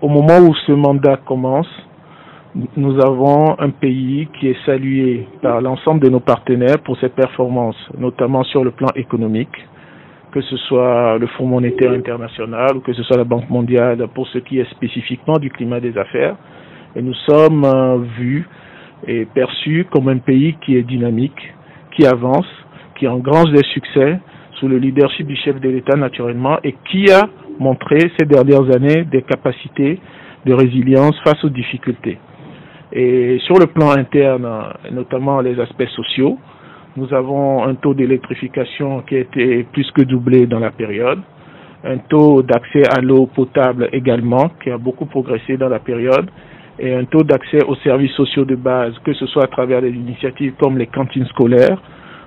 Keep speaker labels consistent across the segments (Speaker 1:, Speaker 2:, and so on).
Speaker 1: au moment où ce mandat commence, nous avons un pays qui est salué par l'ensemble de nos partenaires pour ses performances, notamment sur le plan économique, que ce soit le Fonds monétaire international ou que ce soit la Banque mondiale pour ce qui est spécifiquement du climat des affaires. Et nous sommes vus et perçus comme un pays qui est dynamique, qui avance, qui engrange des succès sous le leadership du chef de l'État naturellement et qui a montré ces dernières années des capacités de résilience face aux difficultés. Et sur le plan interne, notamment les aspects sociaux, nous avons un taux d'électrification qui a été plus que doublé dans la période, un taux d'accès à l'eau potable également qui a beaucoup progressé dans la période et un taux d'accès aux services sociaux de base, que ce soit à travers des initiatives comme les cantines scolaires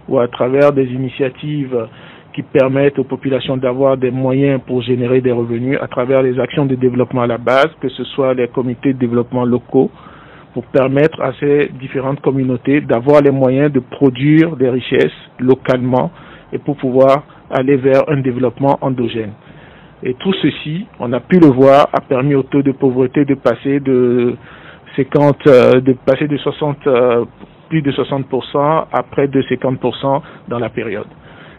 Speaker 1: ou à travers des initiatives qui permettent aux populations d'avoir des moyens pour générer des revenus à travers les actions de développement à la base, que ce soit les comités de développement locaux, pour permettre à ces différentes communautés d'avoir les moyens de produire des richesses localement et pour pouvoir aller vers un développement endogène. Et tout ceci, on a pu le voir, a permis au taux de pauvreté de passer de plus de 60% à près de 50% dans la période.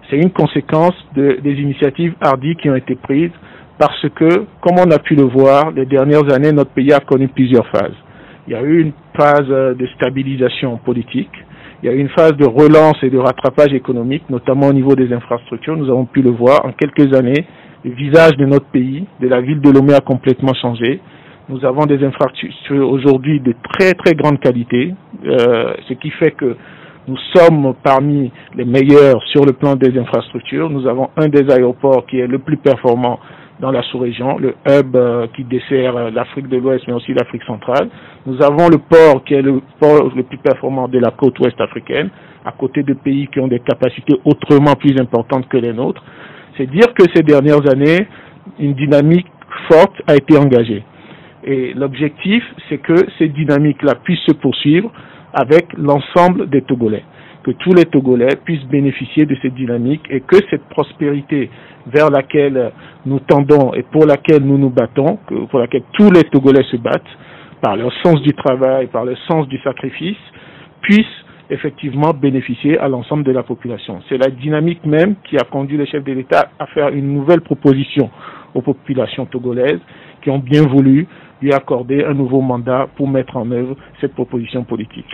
Speaker 1: C'est une conséquence des initiatives hardies qui ont été prises parce que, comme on a pu le voir, les dernières années, notre pays a connu plusieurs phases. Il y a eu une phase de stabilisation politique, il y a eu une phase de relance et de rattrapage économique, notamment au niveau des infrastructures. Nous avons pu le voir en quelques années, le visage de notre pays, de la ville de Lomé a complètement changé. Nous avons des infrastructures aujourd'hui de très très grande qualité, ce qui fait que nous sommes parmi les meilleurs sur le plan des infrastructures. Nous avons un des aéroports qui est le plus performant dans la sous-région, le hub qui dessert l'Afrique de l'Ouest mais aussi l'Afrique centrale. Nous avons le port qui est le port le plus performant de la côte ouest africaine, à côté de pays qui ont des capacités autrement plus importantes que les nôtres. C'est dire que ces dernières années, une dynamique forte a été engagée. Et l'objectif, c'est que ces dynamiques-là puissent se poursuivre avec l'ensemble des Togolais, que tous les Togolais puissent bénéficier de cette dynamique et que cette prospérité vers laquelle nous tendons et pour laquelle nous nous battons, pour laquelle tous les Togolais se battent, par leur sens du travail, par leur sens du sacrifice, puisse effectivement bénéficier à l'ensemble de la population. C'est la dynamique même qui a conduit le chef de l'État à faire une nouvelle proposition aux populations togolaises qui ont bien voulu lui accorder un nouveau mandat pour mettre en œuvre cette proposition politique.